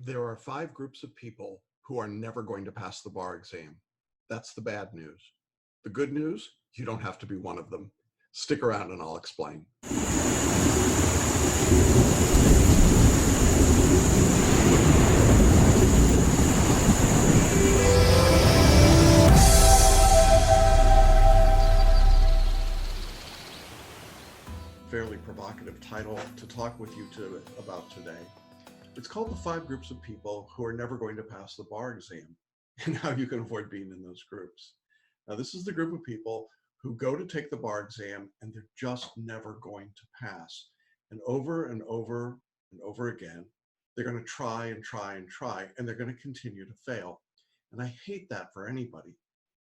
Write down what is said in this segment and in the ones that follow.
There are 5 groups of people who are never going to pass the bar exam. That's the bad news. The good news, you don't have to be one of them. Stick around and I'll explain. Fairly provocative title to talk with you about today. It's called the 5 groups of people who are never going to pass the bar exam and how you can avoid being in those groups. Now, this is the group of people who go to take the bar exam and they're just never going to pass. And over and over and over again, they're going to try and try and try, and they're going to continue to fail. And I hate that for anybody.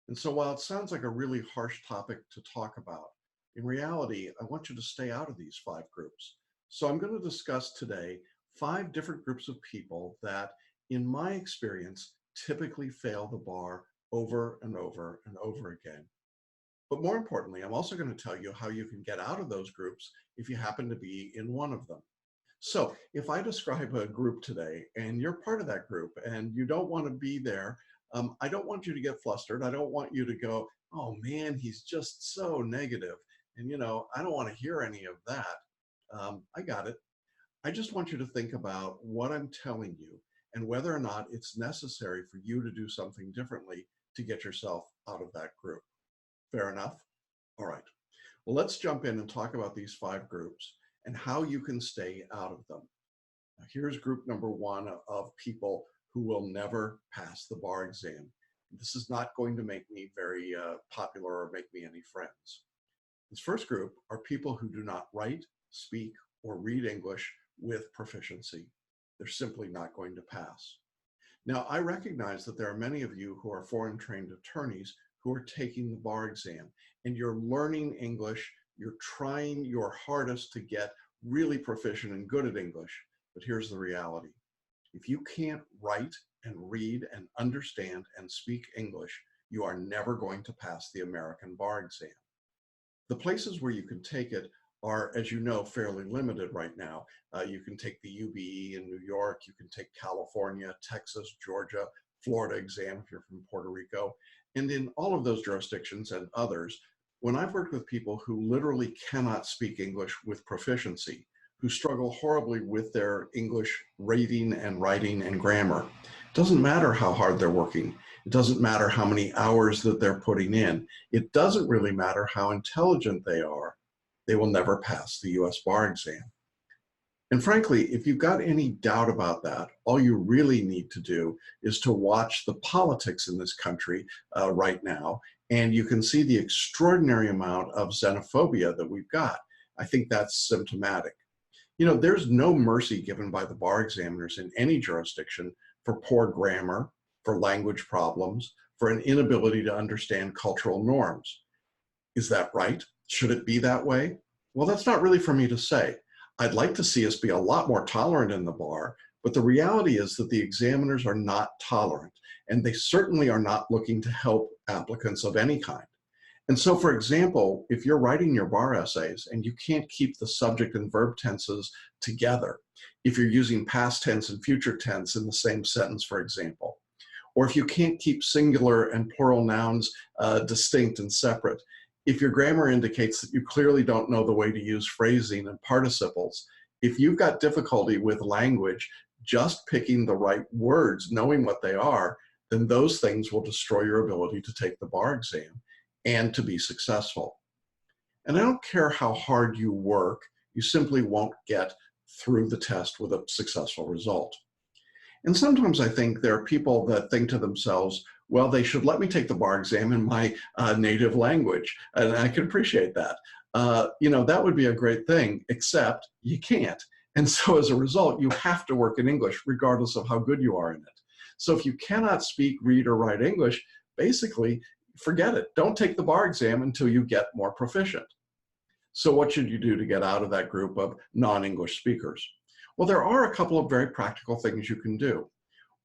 And so while it sounds like a really harsh topic to talk about, in reality, I want you to stay out of these 5 groups. So I'm going to discuss today 5 different groups of people that, in my experience, typically fail the bar over and over and over again. But more importantly, I'm also going to tell you how you can get out of those groups if you happen to be in one of them. So if I describe a group today and you're part of that group and you don't want to be there, I don't want you to get flustered. I don't want you to go, oh man, he's just so negative. And I don't want to hear any of that. I got it. I just want you to think about what I'm telling you and whether or not it's necessary for you to do something differently to get yourself out of that group. Fair enough? All right. Well, let's jump in and talk about these 5 groups and how you can stay out of them. Now, here's group number 1 of people who will never pass the bar exam. This is not going to make me very popular or make me any friends. This first group are people who do not write, speak, or read English with proficiency. They're simply not going to pass. Now, I recognize that there are many of you who are foreign trained attorneys who are taking the bar exam, and you're learning English, you're trying your hardest to get really proficient and good at English. But here's the reality. If you can't write and read and understand and speak English, you are never going to pass the American bar exam. The places where you can take it are, as you know, fairly limited right now. You can take the UBE in New York, you can take California, Texas, Georgia, Florida exam if you're from Puerto Rico. And in all of those jurisdictions and others, when I've worked with people who literally cannot speak English with proficiency, who struggle horribly with their English reading and writing and grammar, it doesn't matter how hard they're working. It doesn't matter how many hours that they're putting in. It doesn't really matter how intelligent they are. They will never pass the US bar exam. And frankly, if you've got any doubt about that, all you really need to do is to watch the politics in this country right now, and you can see the extraordinary amount of xenophobia that we've got. I think that's symptomatic. There's no mercy given by the bar examiners in any jurisdiction for poor grammar, for language problems, for an inability to understand cultural norms. Is that right? Should it be that way? Well, that's not really for me to say. I'd like to see us be a lot more tolerant in the bar, but the reality is that the examiners are not tolerant, and they certainly are not looking to help applicants of any kind. And so, for example, if you're writing your bar essays and you can't keep the subject and verb tenses together, if you're using past tense and future tense in the same sentence, for example, or if you can't keep singular and plural nouns distinct and separate, if your grammar indicates that you clearly don't know the way to use phrasing and participles, if you've got difficulty with language, just picking the right words, knowing what they are, then those things will destroy your ability to take the bar exam and to be successful. And I don't care how hard you work, you simply won't get through the test with a successful result. And sometimes I think there are people that think to themselves, well, they should let me take the bar exam in my native language. And I can appreciate that. That would be a great thing, except you can't. And so as a result, you have to work in English regardless of how good you are in it. So if you cannot speak, read, or write English, basically, forget it. Don't take the bar exam until you get more proficient. So what should you do to get out of that group of non-English speakers? Well, there are a couple of very practical things you can do.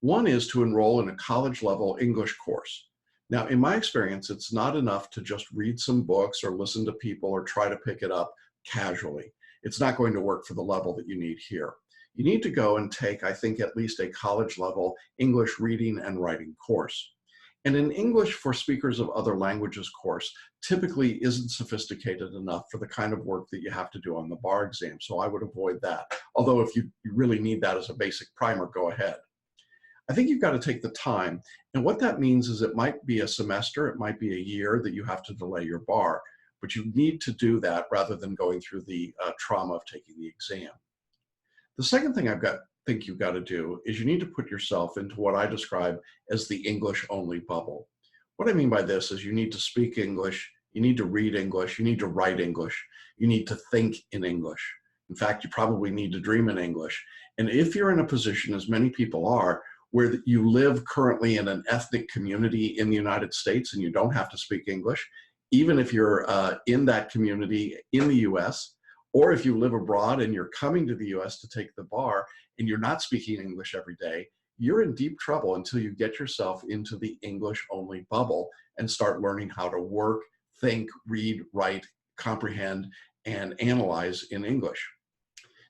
One is to enroll in a college-level English course. Now, in my experience, it's not enough to just read some books or listen to people or try to pick it up casually. It's not going to work for the level that you need here. you need to go and take, I think, at least a college level English reading and writing course. And an English for speakers of other languages course typically isn't sophisticated enough for the kind of work that you have to do on the bar exam. So I would avoid that. Although if you really need that as a basic primer, go ahead. I think you've got to take the time. And what that means is it might be a semester, it might be a year that you have to delay your bar, but you need to do that rather than going through the trauma of taking the exam. The second thing think you've got to do is you need to put yourself into what I describe as the English only bubble. What I mean by this is you need to speak English, you need to read English, you need to write English, you need to think in English. In fact, you probably need to dream in English. And if you're in a position, as many people are, where you live currently in an ethnic community in the United States and you don't have to speak English, even if you're in that community in the US, or if you live abroad and you're coming to the US to take the bar and you're not speaking English every day, you're in deep trouble until you get yourself into the English only bubble and start learning how to work, think, read, write, comprehend, and analyze in English.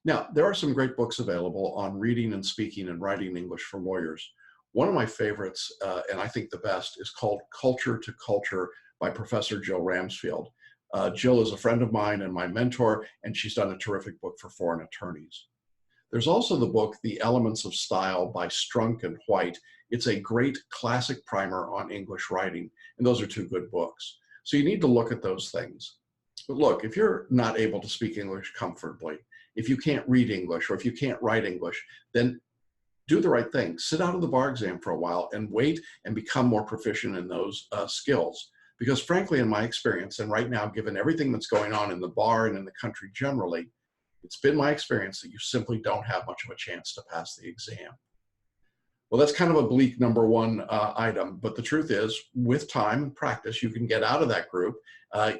Now, there are some great books available on reading and speaking and writing English for lawyers. One of my favorites, and I think the best, is called Culture to Culture by Professor Jill Ramsfield. Jill is a friend of mine and my mentor, and she's done a terrific book for foreign attorneys. There's also the book, The Elements of Style by Strunk and White. It's a great classic primer on English writing, and those are two good books. So you need to look at those things. But look, if you're not able to speak English comfortably, if you can't read English or if you can't write English, then do the right thing. Sit out of the bar exam for a while and wait and become more proficient in those skills. Because frankly, in my experience, and right now, given everything that's going on in the bar and in the country generally, it's been my experience that you simply don't have much of a chance to pass the exam. Well, that's kind of a bleak number one item, but the truth is, with time and practice, you can get out of that group,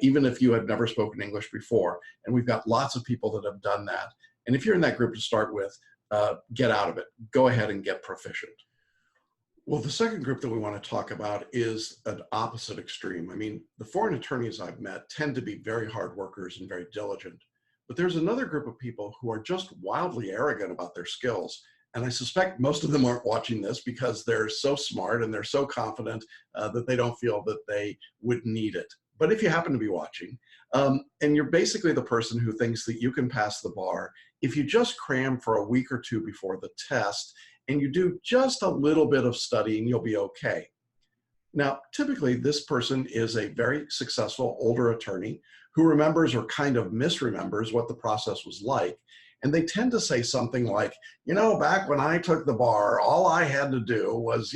even if you have never spoken English before. And we've got lots of people that have done that. And if you're in that group to start with, get out of it. Go ahead and get proficient. Well, the second group that we want to talk about is an opposite extreme. I mean, the foreign attorneys I've met tend to be very hard workers and very diligent. But there's another group of people who are just wildly arrogant about their skills. And I suspect most of them aren't watching this because they're so smart and they're so confident that they don't feel that they would need it. But if you happen to be watching, and you're basically the person who thinks that you can pass the bar, if you just cram for a week or two before the test and you do just a little bit of studying, you'll be okay. Now, typically this person is a very successful older attorney who remembers or kind of misremembers what the process was like. And they tend to say something like, you know, back when I took the bar, all I had to do was,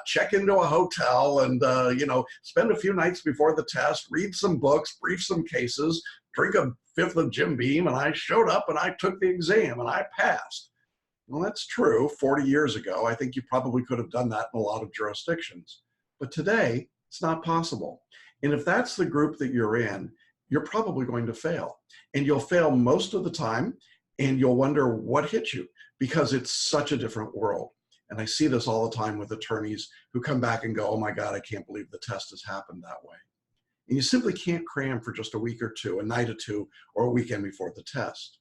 check into a hotel and, spend a few nights before the test, read some books, brief some cases, drink a fifth of Jim Beam, and I showed up and I took the exam and I passed. Well, that's true. 40 years ago, I think you probably could have done that in a lot of jurisdictions. But today, it's not possible. And if that's the group that you're in, you're probably going to fail. And you'll fail most of the time, and you'll wonder what hit you because it's such a different world. And I see this all the time with attorneys who come back and go, oh my God, I can't believe the test has happened that way. And you simply can't cram for just a week or two, a night or two, or a weekend before the test.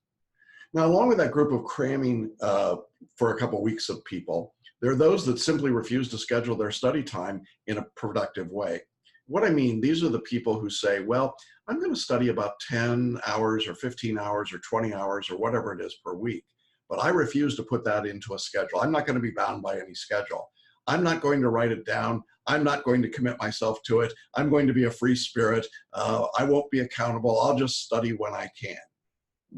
Now, along with that group of cramming for a couple of weeks of people, there are those that simply refuse to schedule their study time in a productive way. What I mean, these are the people who say, well, I'm going to study about 10 hours or 15 hours or 20 hours or whatever it is per week, but I refuse to put that into a schedule. I'm not going to be bound by any schedule. I'm not going to write it down. I'm not going to commit myself to it. I'm going to be a free spirit. I won't be accountable. I'll just study when I can.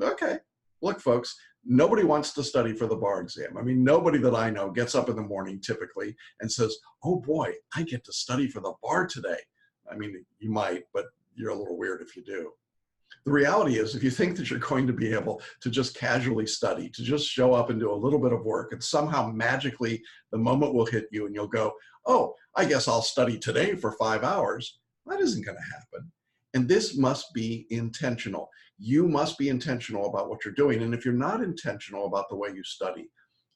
Okay, look, folks, nobody wants to study for the bar exam. I mean, nobody that I know gets up in the morning typically and says, oh boy, I get to study for the bar today. I mean, you might, but you're a little weird if you do. The reality is, if you think that you're going to be able to just casually study, to just show up and do a little bit of work, and somehow magically the moment will hit you and you'll go, oh, I guess I'll study today for 5 hours. That isn't going to happen. And this must be intentional. You must be intentional about what you're doing. And if you're not intentional about the way you study,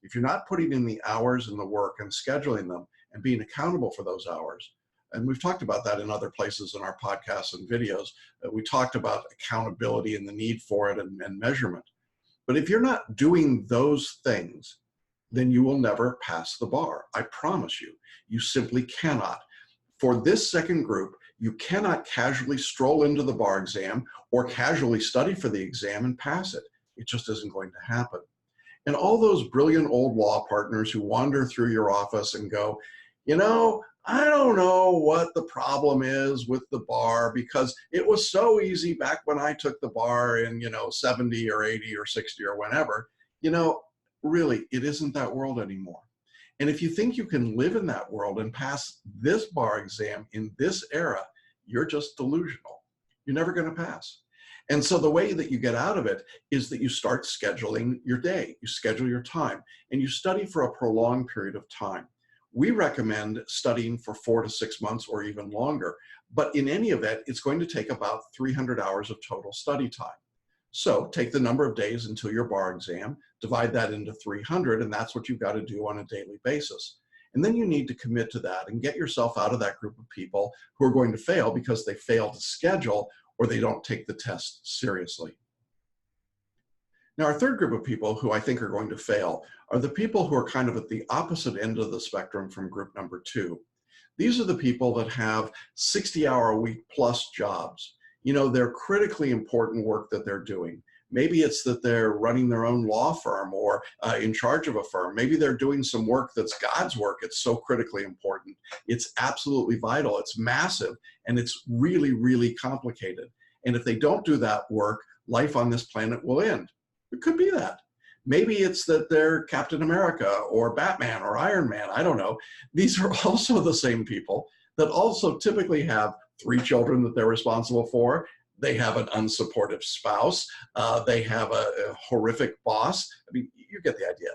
if you're not putting in the hours and the work and scheduling them and being accountable for those hours, and we've talked about that in other places in our podcasts and videos. We talked about accountability and the need for it and measurement. But if you're not doing those things, then you will never pass the bar. I promise you, you simply cannot. For this second group, you cannot casually stroll into the bar exam or casually study for the exam and pass it. It just isn't going to happen. And all those brilliant old law partners who wander through your office and go, I don't know what the problem is with the bar because it was so easy back when I took the bar in, 70 or 80 or 60 or whenever. Really, it isn't that world anymore. And if you think you can live in that world and pass this bar exam in this era, you're just delusional. You're never going to pass. And so the way that you get out of it is that you start scheduling your day, you schedule your time, and you study for a prolonged period of time. We recommend studying for 4 to 6 months or even longer, but in any event, it's going to take about 300 hours of total study time. So take the number of days until your bar exam, divide that into 300, and that's what you've got to do on a daily basis. And then you need to commit to that and get yourself out of that group of people who are going to fail because they fail to schedule or they don't take the test seriously. Now, our third group of people who I think are going to fail are the people who are kind of at the opposite end of the spectrum from group number 2. These are the people that have 60-hour-a-week plus jobs. They're critically important work that they're doing. Maybe it's that they're running their own law firm or in charge of a firm. Maybe they're doing some work that's God's work. It's so critically important. It's absolutely vital. It's massive, and it's really, really complicated. And if they don't do that work, life on this planet will end. It could be that. Maybe it's that they're Captain America or Batman or Iron Man. I don't know. These are also the same people that also typically have 3 children that they're responsible for. They have an unsupportive spouse. They have a horrific boss. I mean, you get the idea.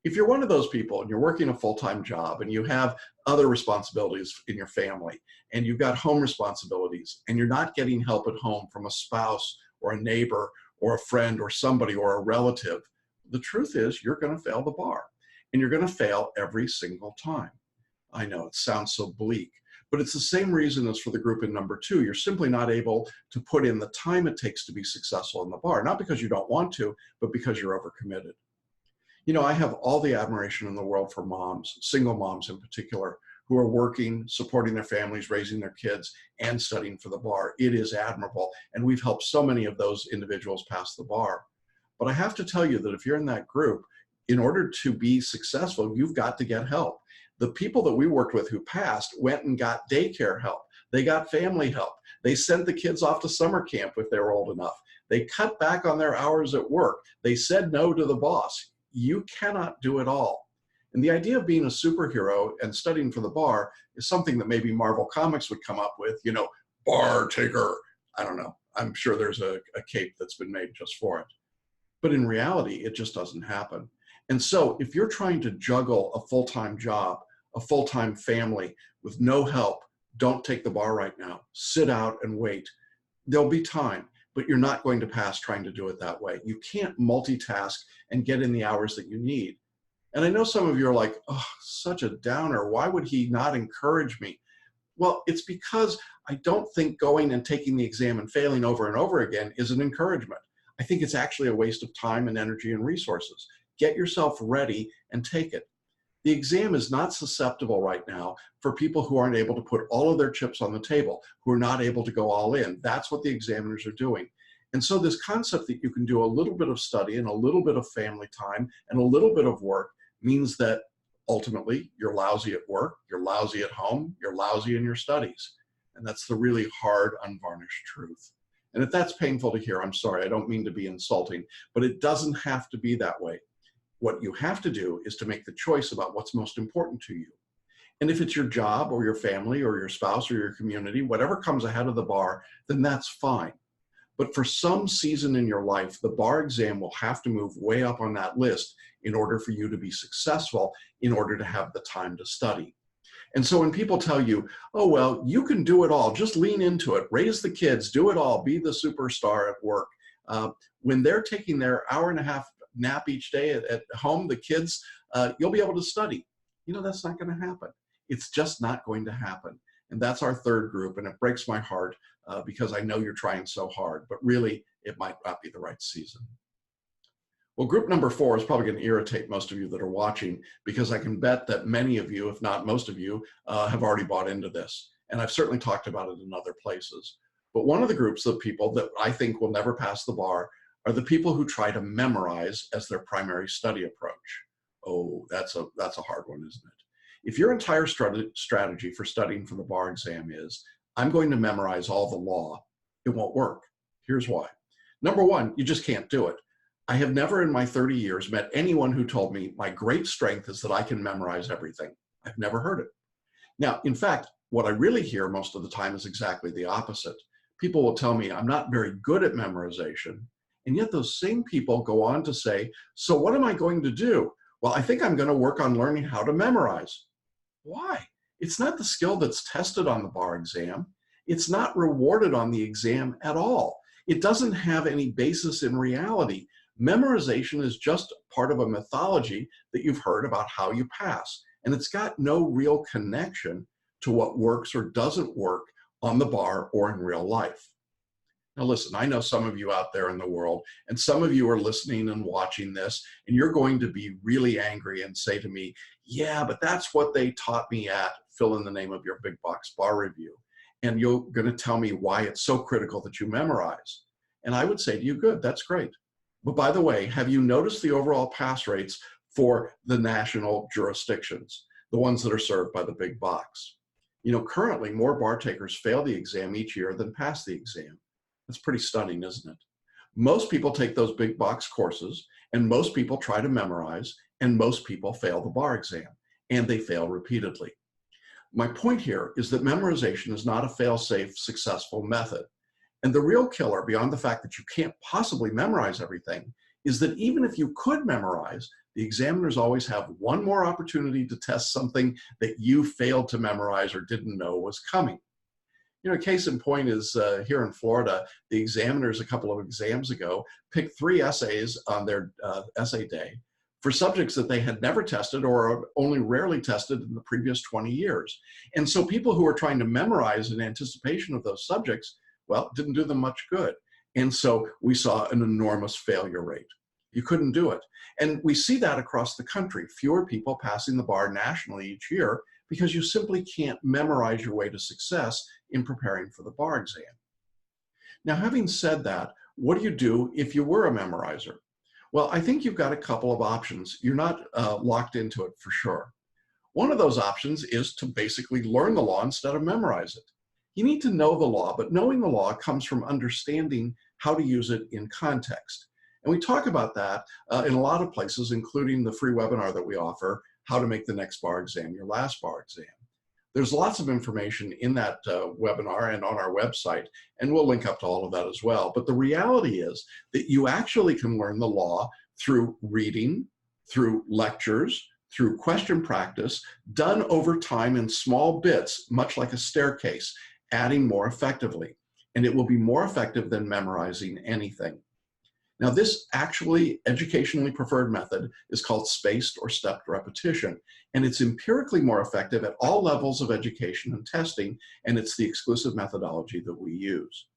If you're one of those people and you're working a full-time job and you have other responsibilities in your family and you've got home responsibilities and you're not getting help at home from a spouse or a neighbor or a friend or somebody or a relative, the truth is you're going to fail the bar, and you're going to fail every single time. I know it sounds so bleak, but it's the same reason as for the group in number 2. You're simply not able to put in the time it takes to be successful in the bar, not because you don't want to, but because you're overcommitted. I have all the admiration in the world for moms, single moms in particular, who are working, supporting their families, raising their kids, and studying for the bar. It is admirable, and we've helped so many of those individuals pass the bar. But I have to tell you that if you're in that group, in order to be successful, you've got to get help. The people that we worked with who passed went and got daycare help. They got family help. They sent the kids off to summer camp if they were old enough. They cut back on their hours at work. They said no to the boss. You cannot do it all. And the idea of being a superhero and studying for the bar is something that maybe Marvel Comics would come up with, bar taker. I don't know. I'm sure there's a cape that's been made just for it. But in reality, it just doesn't happen. And so if you're trying to juggle a full-time job, a full-time family with no help, don't take the bar right now. Sit out and wait. There'll be time, but you're not going to pass trying to do it that way. You can't multitask and get in the hours that you need. And I know some of you are like, oh, such a downer. Why would he not encourage me? Well, it's because I don't think going and taking the exam and failing over and over again is an encouragement. I think it's actually a waste of time and energy and resources. Get yourself ready and take it. The exam is not susceptible right now for people who aren't able to put all of their chips on the table, who are not able to go all in. That's what the examiners are doing. And so this concept that you can do a little bit of study and a little bit of family time and a little bit of work means that ultimately you're lousy at work, you're lousy at home, you're lousy in your studies. And that's the really hard, unvarnished truth. And if that's painful to hear, I'm sorry, I don't mean to be insulting, but it doesn't have to be that way. What you have to do is to make the choice about what's most important to you. And if it's your job or your family or your spouse or your community, whatever comes ahead of the bar, then that's fine. But for some season in your life, the bar exam will have to move way up on that list in order for you to be successful, in order to have the time to study. And so when people tell you, oh, well, you can do it all, just lean into it, raise the kids, do it all, be the superstar at work. When they're taking their hour-and-a-half nap each day at home, the kids, you'll be able to study. That's not going to happen. It's just not going to happen. And that's our third group. And it breaks my heart because I know you're trying so hard, but really it might not be the right season. Well, group number 4 is probably going to irritate most of you that are watching, because I can bet that many of you, if not most of you, have already bought into this. And I've certainly talked about it in other places. But one of the groups of people that I think will never pass the bar are the people who try to memorize as their primary study approach. Oh, that's a hard one, isn't it? If your entire strategy for studying for the bar exam is, I'm going to memorize all the law, it won't work. Here's why. Number one, you just can't do it. I have never in my 30 years met anyone who told me my great strength is that I can memorize everything. I've never heard it. Now, in fact, what I really hear most of the time is exactly the opposite. People will tell me I'm not very good at memorization, and yet those same people go on to say, so what am I going to do? Well, I think I'm going to work on learning how to memorize. Why? It's not the skill that's tested on the bar exam. It's not rewarded on the exam at all. It doesn't have any basis in reality. Memorization is just part of a mythology that you've heard about how you pass, and it's got no real connection to what works or doesn't work on the bar or in real life. Now listen, I know some of you out there in the world, and some of you are listening and watching this, and you're going to be really angry and say to me, yeah, but that's what they taught me at, fill in the name of your big box bar review. And you're going to tell me why it's so critical that you memorize. And I would say to you, good, that's great. But by the way, have you noticed the overall pass rates for the national jurisdictions, the ones that are served by the big box? You know, currently more bar takers fail the exam each year than pass the exam. That's pretty stunning, isn't it? Most people take those big box courses, and most people try to memorize, and most people fail the bar exam, and they fail repeatedly. My point here is that memorization is not a fail-safe, successful method. And the real killer, beyond the fact that you can't possibly memorize everything, is that even if you could memorize, the examiners always have one more opportunity to test something that you failed to memorize or didn't know was coming. You know, a case in point is here in Florida, the examiners a couple of exams ago picked 3 essays on their essay day for subjects that they had never tested or only rarely tested in the previous 20 years. And so people who were trying to memorize in anticipation of those subjects, well, didn't do them much good. And so we saw an enormous failure rate. You couldn't do it. And we see that across the country, fewer people passing the bar nationally each year because you simply can't memorize your way to success in preparing for the bar exam. Now, having said that, what do you do if you were a memorizer? Well, I think you've got a couple of options. You're not locked into it for sure. One of those options is to basically learn the law instead of memorize it. You need to know the law, but knowing the law comes from understanding how to use it in context. And we talk about that in a lot of places, including the free webinar that we offer, How to Make the Next Bar Exam Your Last Bar Exam. There's lots of information in that webinar and on our website, and we'll link up to all of that as well. But the reality is that you actually can learn the law through reading, through lectures, through question practice, done over time in small bits, much like a staircase, adding more effectively. And it will be more effective than memorizing anything. Now, this actually educationally preferred method is called spaced or stepped repetition, and it's empirically more effective at all levels of education and testing, and it's the exclusive methodology that we use.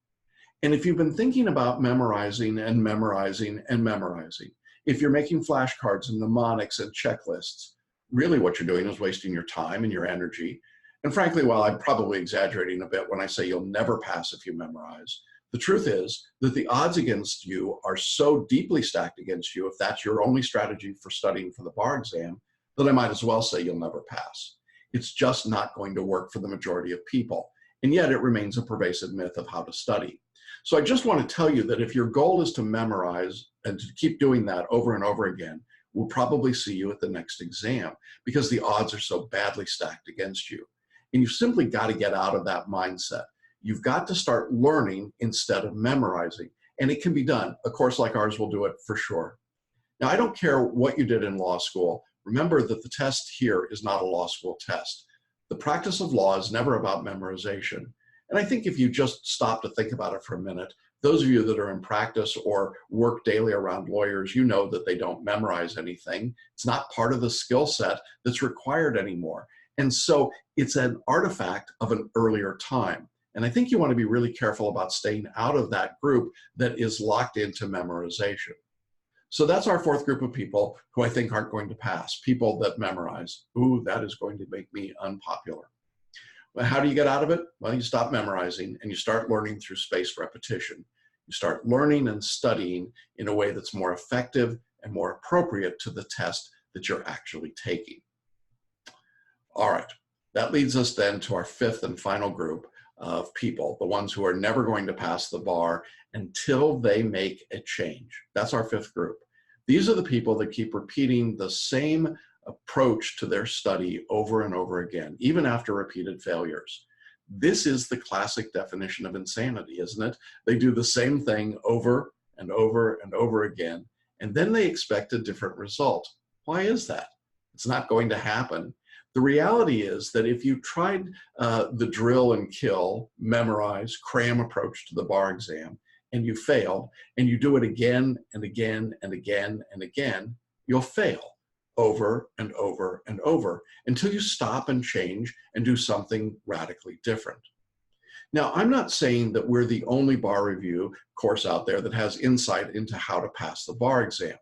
And if you've been thinking about memorizing and memorizing and memorizing, if you're making flashcards and mnemonics and checklists, really what you're doing is wasting your time and your energy. And frankly, while I'm probably exaggerating a bit when I say you'll never pass if you memorize, the truth is that the odds against you are so deeply stacked against you, if that's your only strategy for studying for the bar exam, that I might as well say you'll never pass. It's just not going to work for the majority of people. And yet it remains a pervasive myth of how to study. So I just want to tell you that if your goal is to memorize and to keep doing that over and over again, we'll probably see you at the next exam because the odds are so badly stacked against you. And you've simply got to get out of that mindset. You've got to start learning instead of memorizing. And it can be done. A course like ours will do it for sure. Now, I don't care what you did in law school. Remember that the test here is not a law school test. The practice of law is never about memorization. And I think if you just stop to think about it for a minute, those of you that are in practice or work daily around lawyers, you know that they don't memorize anything. It's not part of the skill set that's required anymore. And so it's an artifact of an earlier time. And I think you want to be really careful about staying out of that group that is locked into memorization. So that's our fourth group of people who I think aren't going to pass, people that memorize. Ooh, that is going to make me unpopular. Well, how do you get out of it? Well, you stop memorizing and you start learning through spaced repetition. You start learning and studying in a way that's more effective and more appropriate to the test that you're actually taking. All right, that leads us then to our fifth and final group of people, the ones who are never going to pass the bar until they make a change. That's our fifth group. These are the people that keep repeating the same approach to their study over and over again, even after repeated failures. This is the classic definition of insanity, isn't it? They do the same thing over and over and over again, and then they expect a different result. Why is that? It's not going to happen. The reality is that if you tried the drill and kill, memorize, cram approach to the bar exam, and you failed, and you do it again and again and again and again, you'll fail over and over and over until you stop and change and do something radically different. Now, I'm not saying that we're the only bar review course out there that has insight into how to pass the bar exam.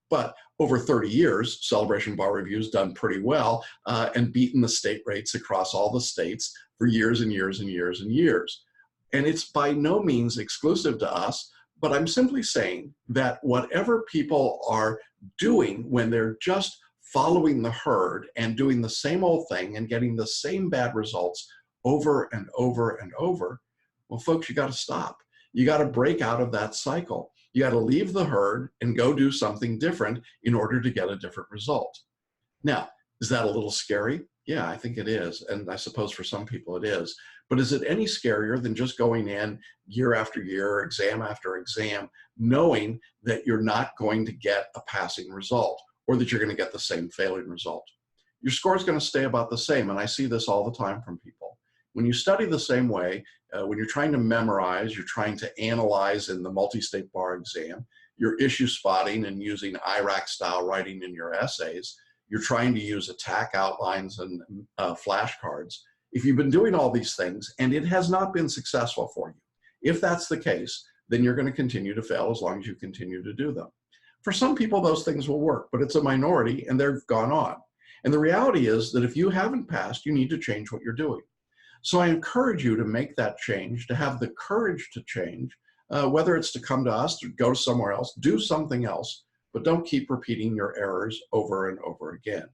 But over 30 years, Celebration Bar Review's done pretty well and beaten the state rates across all the states for years and years and years and years. And it's by no means exclusive to us, but I'm simply saying that whatever people are doing when they're just following the herd and doing the same old thing and getting the same bad results over and over and over, well, folks, you got to stop. You got to break out of that cycle. You got to leave the herd and go do something different in order to get a different result. Now, is that a little scary? Yeah, I think it is. And I suppose for some people it is. But is it any scarier than just going in year after year, exam after exam, knowing that you're not going to get a passing result or that you're going to get the same failing result? Your score is going to stay about the same. And I see this all the time from people. When you study the same way, when you're trying to memorize, you're trying to analyze in the multi-state bar exam, you're issue spotting and using IRAC style writing in your essays, you're trying to use attack outlines and flashcards. If you've been doing all these things and it has not been successful for you, if that's the case, then you're going to continue to fail as long as you continue to do them. For some people, those things will work, but it's a minority and they've gone on. And the reality is that if you haven't passed, you need to change what you're doing. So I encourage you to make that change, to have the courage to change, whether it's to come to us, to go somewhere else, do something else, but don't keep repeating your errors over and over again.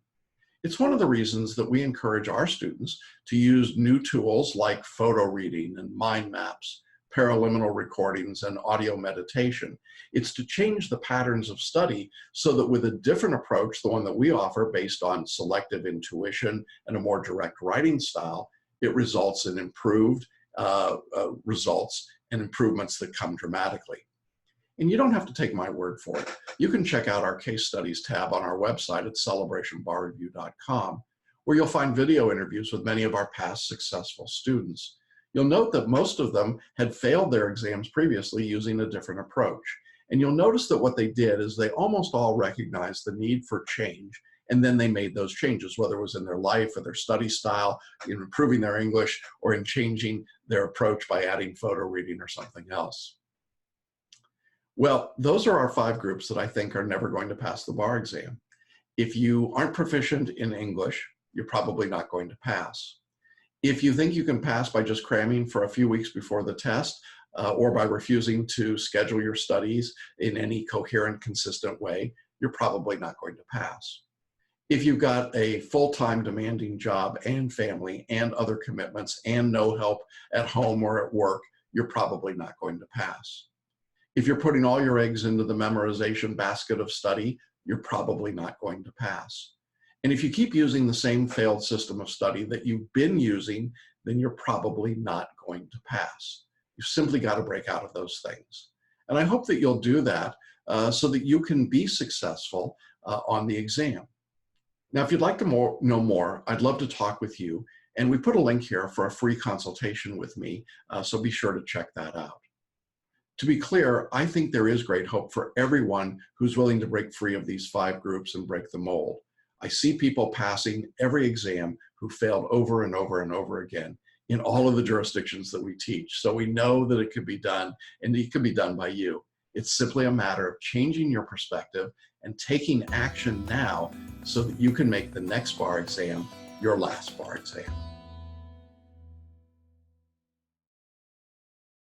It's one of the reasons that we encourage our students to use new tools like photo reading and mind maps, paraliminal recordings, and audio meditation. It's to change the patterns of study so that with a different approach, the one that we offer based on selective intuition and a more direct writing style, it results in improved results and improvements that come dramatically. And you don't have to take my word for it. You can check out our case studies tab on our website at celebrationbarreview.com, where you'll find video interviews with many of our past successful students. You'll note that most of them had failed their exams previously using a different approach. And you'll notice that what they did is they almost all recognized the need for change, and then they made those changes, whether it was in their life or their study style, in improving their English, or in changing their approach by adding photo reading or something else. Well, those are our 5 groups that I think are never going to pass the bar exam. If you aren't proficient in English, you're probably not going to pass. If you think you can pass by just cramming for a few weeks before the test, or by refusing to schedule your studies in any coherent, consistent way, you're probably not going to pass. If you've got a full-time demanding job and family and other commitments and no help at home or at work, you're probably not going to pass. If you're putting all your eggs into the memorization basket of study, you're probably not going to pass. And if you keep using the same failed system of study that you've been using, then you're probably not going to pass. You've simply got to break out of those things. And I hope that you'll do that so that you can be successful on the exam. Now, if you'd like to know more, I'd love to talk with you. And we put a link here for a free consultation with me, so be sure to check that out. To be clear, I think there is great hope for everyone who's willing to break free of these 5 groups and break the mold. I see people passing every exam who failed over and over and over again in all of the jurisdictions that we teach. So we know that it could be done, and it can be done by you. It's simply a matter of changing your perspective and taking action now so that you can make the next bar exam your last bar exam.